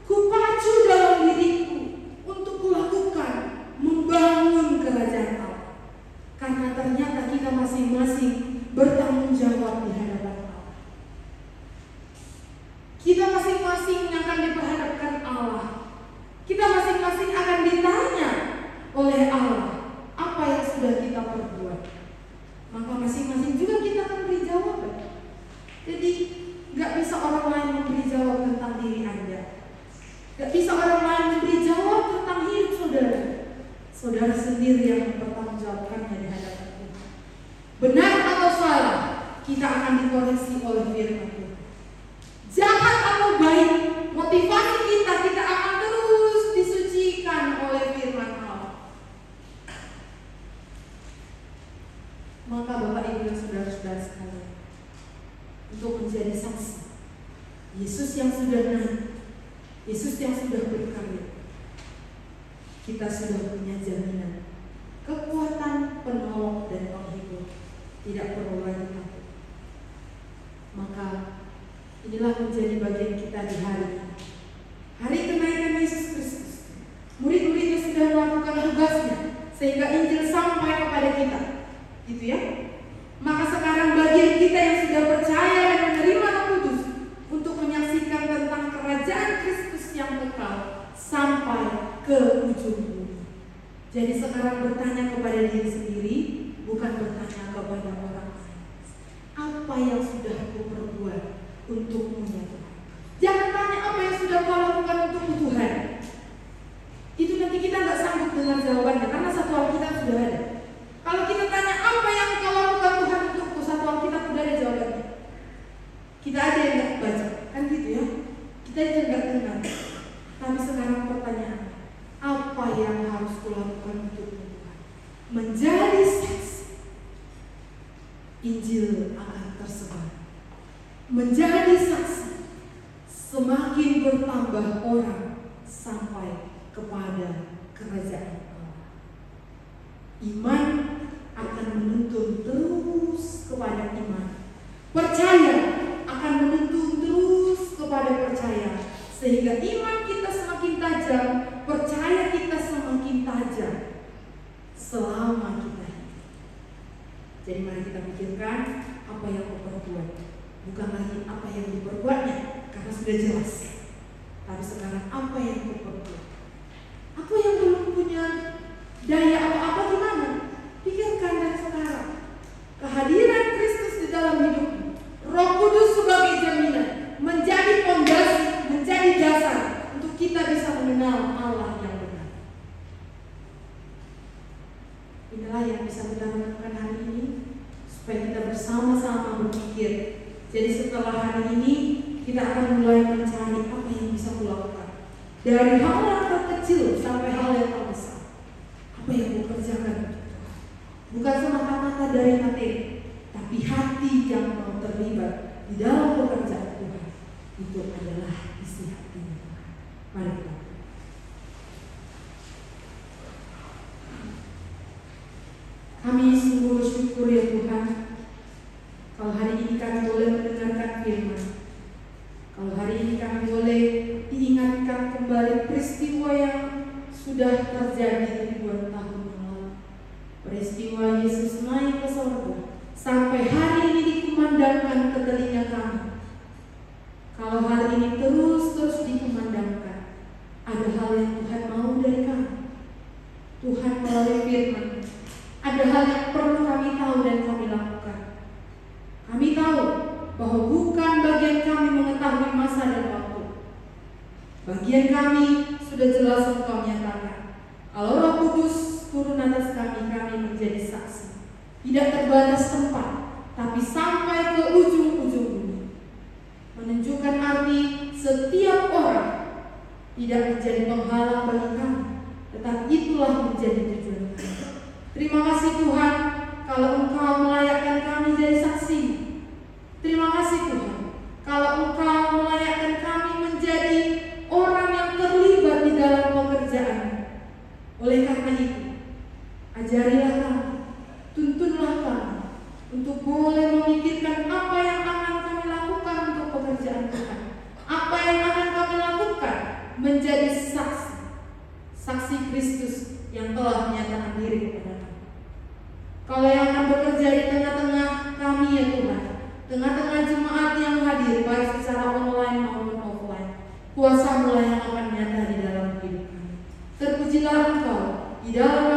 kupacu dalam diriku untuk kulakukan membangun kerajaan Allah? Karena ternyata kita masing-masing bertanggung jawab di hadapan Allah. Kita masing-masing akan diperhadapkan Allah. Kita masing-masing akan ditanya oleh Allah apa yang sudah kita perbuat. Maka masing-masing juga kita akan beri jawaban. Jadi gak bisa orang lain memberi jawab tentang diri Anda. Gak bisa orang lain memberi jawab tentang hidup saudara. Saudara sendiri yang mempertanggungjawabkannya di hadapan Tuhan. Benar atau salah, kita akan dikoreksi oleh firman Tuhan. Jahat atau baik, motivasi kita akan terus disucikan oleh firman Allah. Maka Bapak Ibu dan saudara-saudara sekalian, untuk menjadi saksi Yesus yang sudah naik, Yesus yang sudah berkarya, kita sudah punya jaminan kekuatan penolong dan penghibur. Tidak perlu lagi takut. Maka inilah menjadi bagian kita di hari ini. Hari kenaikan Yesus Kristus. Murid-muridnya sudah melakukan tugasnya sehingga Injil sampai kepada kita. Gitu ya. Maka sekarang bagian kita yang sudah percaya dan menerima Roh Kudus untuk menyaksikan tentang kerajaan Kristus yang kekal sampai ke ujung bumi. Jadi sekarang bertanya kepada diri sendiri, bukan bertanya kepada orang lain. Apa yang sudah aku perbuat untukmu ya Tuhan? Jangan tanya apa yang sudah kau lakukan untukmu Tuhan. Itu nanti kita nggak sanggup dengan jawabannya karena satu Alkitab sudah ada. Kalau kita tanya apa yang kau lakukan Tuhan untukku, satu Alkitab sudah ada jawabannya. Kita aja yang nggak baca, kan gitu ya? Kita aja nggak dengar. Tapi sekarang pertanyaan, apa yang harus kulakukan untukmu Tuhan? Menjadi saksi. Injil akan tersebar. Menjadi saksi. Semakin bertambah orang sampai kepada kerajaan Allah. Iman akan menuntun terus kepada iman. Percaya akan menuntun terus kepada percaya. Sehingga iman kita semakin tajam, percaya kita semakin tajam selama kita hidup. Jadi mari kita pikirkan apa yang kau perbuat, bukan lagi apa yang diperbuatnya, karena sudah jelas. Tapi sekarang apa yang kau perbuat? Aku yang belum punya daya apa-apa gimana? Pikirkan dan Inilah yang bisa kita lakukan hari ini, supaya kita bersama-sama berpikir. Jadi setelah hari ini kita akan mulai mencari apa yang bisa kulakukan, dari hal yang terkecil sampai hal yang terbesar. Apa yang kukerjakan, bukan semata-mata dari materi, tapi hati yang mau terlibat di dalam pekerjaan Tuhan. Itu adalah isi hatinya Tuhan. Mari kita. Kami sungguh bersyukur ya Tuhan, kalau hari ini kami boleh mendengarkan firman. Kalau hari ini kami boleh diingatkan kembali peristiwa yang sudah terjadi ribuan tahun yang lalu. Peristiwa Yesus naik ke surga, sampai hari ini dikumandangkan ke telinga kami. Kalau hari ini terus dikumandangkan, ada hal yang Tuhan mau dari kami. Tuhan melalui firman, ada hal yang perlu kami tahu dan kami lakukan. Kami tahu bahwa bukan bagian kami mengetahui masa dan waktu. Bagian kami sudah jelas Engkau nyatakan. Kalau Roh Kudus turun atas kami, kami menjadi saksi. Tidak terbatas tempat, tapi sampai ke ujung-ujung bumi. Menunjukkan arti setiap orang tidak menjadi penghalang bagi kami, tetapi itulah menjadi tujuan kami. Terima kasih Tuhan, kalau Engkau melayakkan kami jadi saksi. Terima kasih Tuhan, kalau Engkau melayakkan kami menjadi orang yang terlibat di dalam pekerjaan. Oleh karena itu, ajarilah kami, tuntunlah kami untuk boleh memikirkan apa yang akan kami lakukan untuk pekerjaan Tuhan. Apa yang akan kami lakukan menjadi saksi Kristus yang telah menyatakan diri kepada kami. Kalau yang akan bekerja di tengah-tengah kami ya Tuhan, tengah-tengah jemaat yang hadir baik secara online maupun offline, kuasa-Mu yang akan nyata di dalam hidup kami. Terpujilah Engkau di dalam